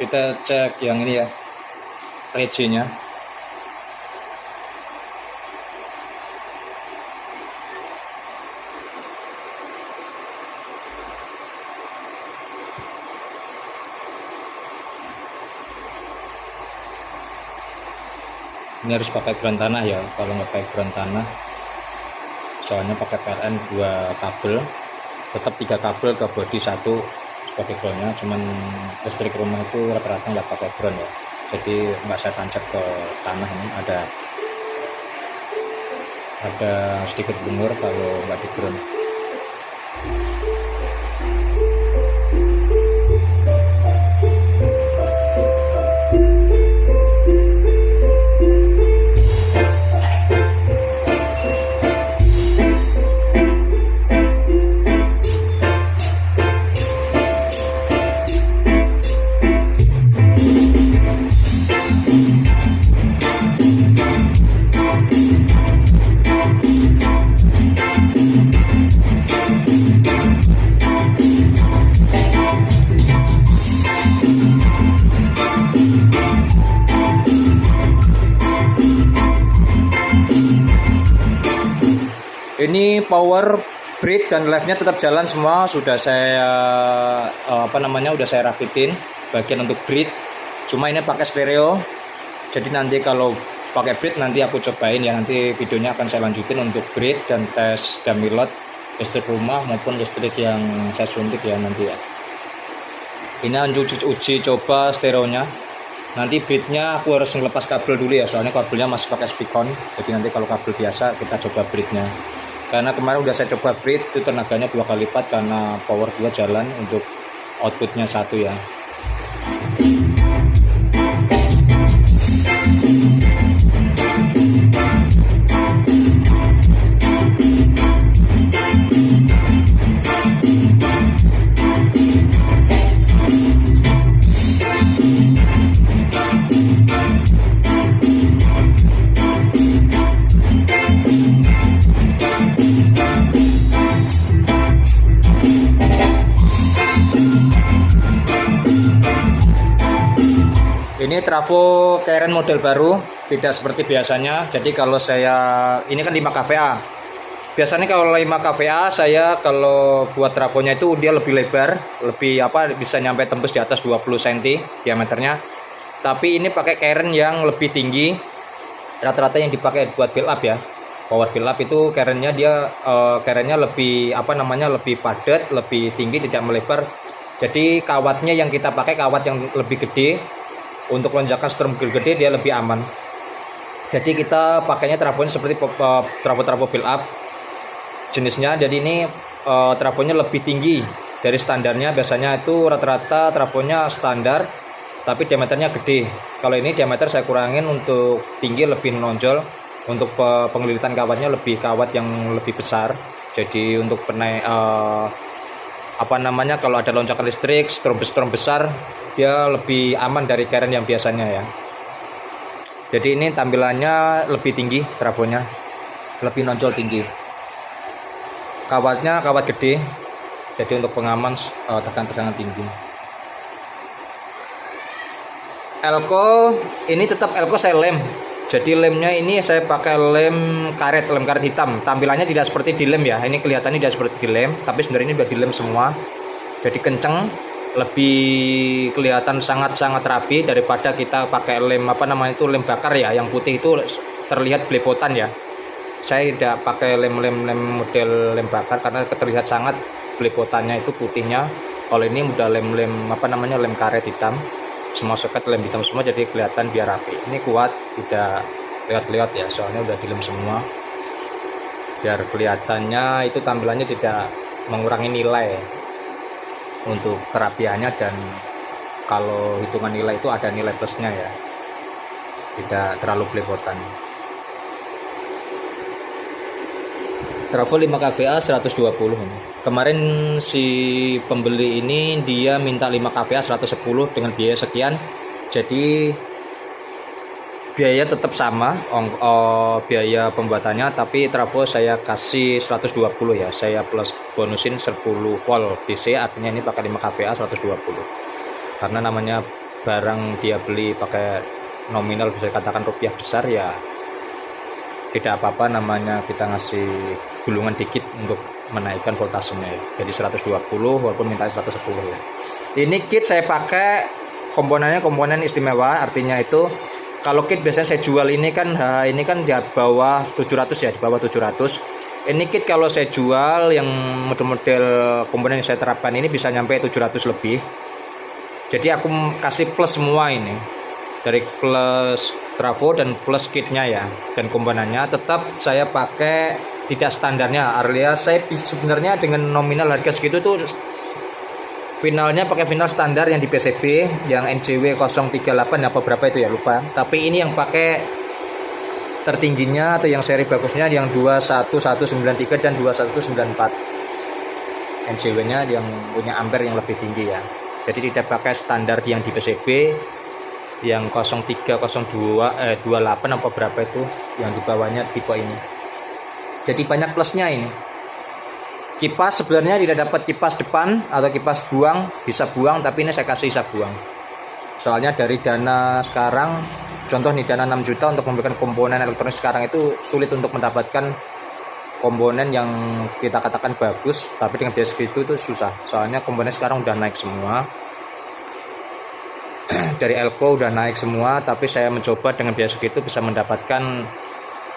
Kita cek yang ini ya, rejenya. Ini harus pakai ground tanah ya, kalau nggak pakai ground tanah, soalnya pakai PLN 2 kabel, tetap 3 kabel ke body 1 sebagai groundnya. Cuman listrik rumah itu rata-rata nggak pakai ground ya, jadi nggak saya tancap ke tanah. Ini ada sedikit bungur kalau nggak di ground. Ini power, bridge dan live-nya tetap jalan semua. Sudah saya udah saya rapitin bagian untuk bridge. Cuma ini pakai stereo. Jadi nanti kalau pakai bridge nanti aku cobain ya, nanti videonya akan saya lanjutin untuk bridge dan tes dummy load listrik rumah maupun listrik yang saya suntik ya nanti ya. Ini uji coba stereonya. Nanti bridge-nya aku harus ngelepas kabel dulu ya, soalnya kabelnya masih pakai spikon. Jadi nanti kalau kabel biasa kita coba bridge-nya. Karena kemarin udah saya coba bridge itu tenaganya 2 kali lipat karena power 2 jalan, untuk outputnya 1 ya. Ini trafo Karen model baru, tidak seperti biasanya. Jadi kalau ini kan 5 kVA. Biasanya kalau 5 kVA saya kalau buat trafonya itu dia lebih lebar, lebih bisa nyampe tembus di atas 20 cm diameternya. Tapi ini pakai Karen yang lebih tinggi. Rata-rata yang dipakai buat build up ya. Power build up itu Karen-nya lebih lebih padat, lebih tinggi, tidak melebar. Jadi kawatnya yang kita pakai kawat yang lebih gede. Untuk lonjakan strom gede dia lebih aman. Jadi kita pakainya trafonya seperti trafo build up jenisnya. Jadi ini trafonya lebih tinggi dari standarnya. Biasanya itu rata-rata trafonya standar tapi diameternya gede. Kalau ini diameter saya kurangin untuk tinggi, lebih menonjol. Untuk pengelilitan kawatnya lebih kawat yang lebih besar. Jadi untuk kalau ada lonjakan listrik, strom besar, dia lebih aman dari Karen yang biasanya ya. Jadi ini tampilannya lebih tinggi, trafonya lebih nonjol tinggi. Kawatnya kawat gede, jadi untuk pengaman tegangan tinggi. Elko ini tetap Elko saya lem. Jadi lemnya ini saya pakai lem karet hitam. Tampilannya tidak seperti di lem ya. Ini kelihatannya tidak seperti di lem, tapi sebenarnya ini udah di lem semua. Jadi kenceng, lebih kelihatan sangat-sangat rapi daripada kita pakai lem lem bakar ya. Yang putih itu terlihat belepotan ya. Saya tidak pakai lem model lem bakar karena terlihat sangat belepotannya itu putihnya. Kalau ini udah lem karet hitam. Semua soket lem hitam semua, jadi kelihatan biar rapi. Ini kuat, tidak lihat-lihat ya, soalnya udah dilem semua. Biar kelihatannya itu tampilannya tidak mengurangi nilai untuk kerapiannya, dan kalau hitungan nilai itu ada nilai plusnya ya, tidak terlalu belepotan. Trafo 5 kVA 120. Kemarin si pembeli ini dia minta 5 kVA 110 dengan biaya sekian. Jadi biaya tetap sama, biaya pembuatannya, tapi trafo saya kasih 120 ya. Saya plus bonusin 10 volt DC, artinya ini pakai 5 kVA 120. Karena namanya barang dia beli pakai nominal bisa dikatakan rupiah besar, ya tidak apa-apa, namanya kita ngasih gulungan dikit untuk menaikkan voltasenya ya. Jadi 120 walaupun minta 110 ya. Ini kit saya pakai komponennya komponen istimewa, artinya itu kalau kit biasanya saya jual ini kan di bawah 700 ya, di bawah 700. Ini kit kalau saya jual yang model-model komponen yang saya terapkan ini bisa nyampe 700 lebih. Jadi aku kasih plus semua ini, dari plus trafo dan plus kitnya ya, dan komponennya tetap saya pakai tidak standarnya, alias saya sebenarnya dengan nominal harga segitu tuh finalnya pakai final standar yang di PCB yang NJW 038 apa berapa itu ya, lupa. Tapi ini yang pakai tertingginya atau yang seri bagusnya yang 21193 dan 2194 NJW nya yang punya ampere yang lebih tinggi ya. Jadi tidak pakai standar yang di PCB yang 0302 28 apa berapa itu yang di bawahnya tipe ini. Jadi banyak plusnya ini. Kipas sebenarnya tidak dapat kipas depan atau kipas buang, bisa buang, tapi ini saya kasih bisa buang. Soalnya dari dana sekarang, contoh nih dana 6 juta untuk memberikan komponen elektronik sekarang itu sulit untuk mendapatkan komponen yang kita katakan bagus, tapi dengan biaya segitu itu susah. Soalnya komponen sekarang udah naik semua. Dari Elko udah naik semua, tapi saya mencoba dengan biaya segitu bisa mendapatkan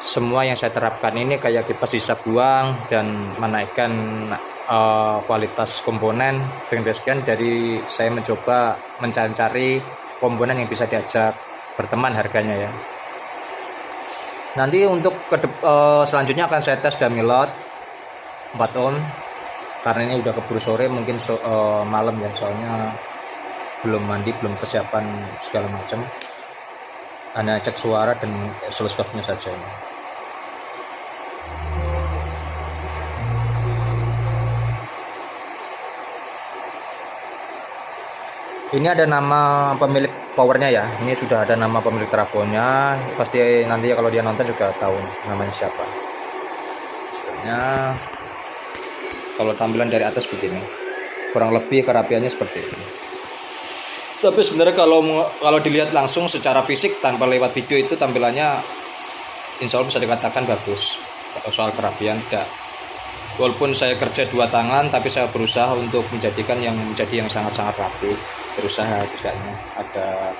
semua yang saya terapkan ini, kayak kipas bisa buang dan menaikkan kualitas komponen dengan biaya sekian. Jadi saya mencoba mencari komponen yang bisa diajak berteman harganya ya. Nanti untuk selanjutnya akan saya tes Damilot 4 ohm, karena ini udah keburu sore, mungkin malam ya, soalnya belum mandi, belum persiapan segala macam, hanya cek suara dan oscilloscope-nya saja ini. Ini ada nama pemilik powernya ya, ini sudah ada nama pemilik trafonya, pasti nanti ya kalau dia nonton juga tahu namanya siapa. Setelahnya kalau tampilan dari atas begini, kurang lebih kerapiannya seperti ini. Tapi sebenarnya kalau dilihat langsung secara fisik tanpa lewat video itu tampilannya insya Allah bisa dikatakan bagus. Soal kerapian tidak. Walaupun saya kerja 2 tangan, tapi saya berusaha untuk menjadikan menjadi yang sangat-sangat rapi. Berusaha tidaknya ada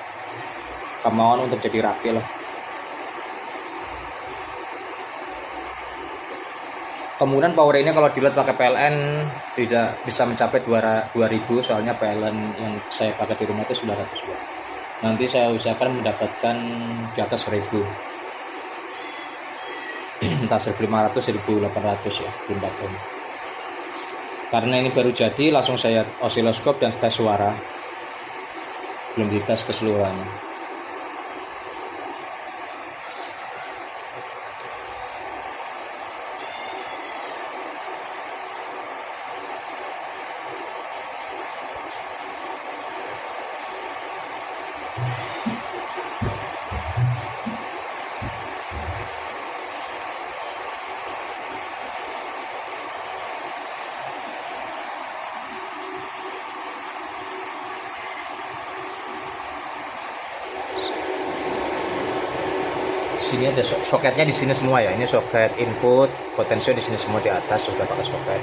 kemauan untuk jadi rapi lah. Kemudian power ini kalau dilihat pakai PLN tidak bisa mencapai 2000, soalnya PLN yang saya pakai di rumah itu 900 watt. Nanti saya usahakan mendapatkan di atas 1000. Entah 1500, 1800 ya, 4 ohm. Karena ini baru jadi, langsung saya osiloskop dan tes suara. Belum dites keseluruhannya. Sini ada soketnya di sini semua ya. Ini soket input, potensio di sini semua di atas sudah pakai soket.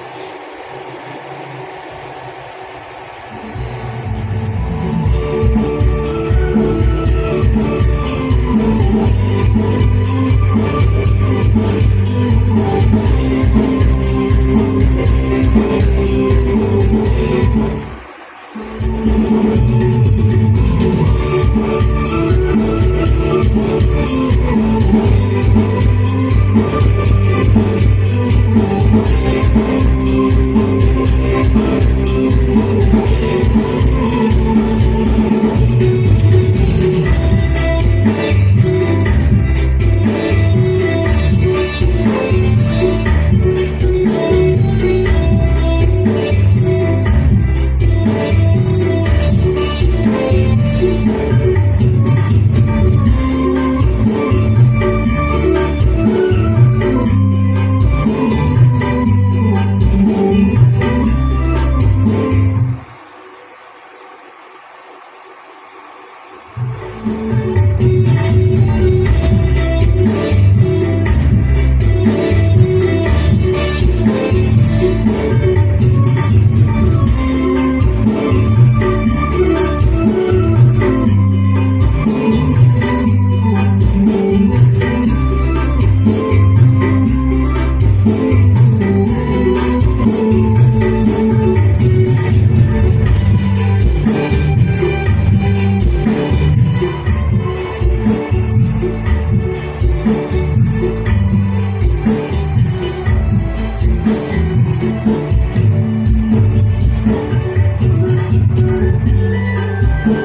Kita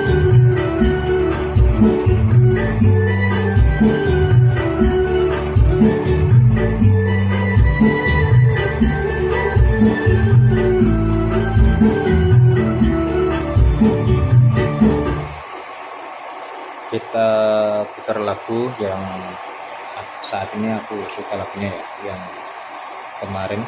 putar lagu yang saat ini aku suka lagunya ya, yang kemarin.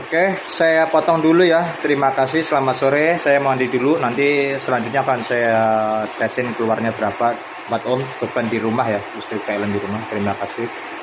Oke, saya potong dulu ya. Terima kasih, selamat sore. Saya mandi dulu, nanti selanjutnya akan saya tesin keluarnya berapa buat om beban di rumah ya, listrik PLN di rumah. Terima kasih.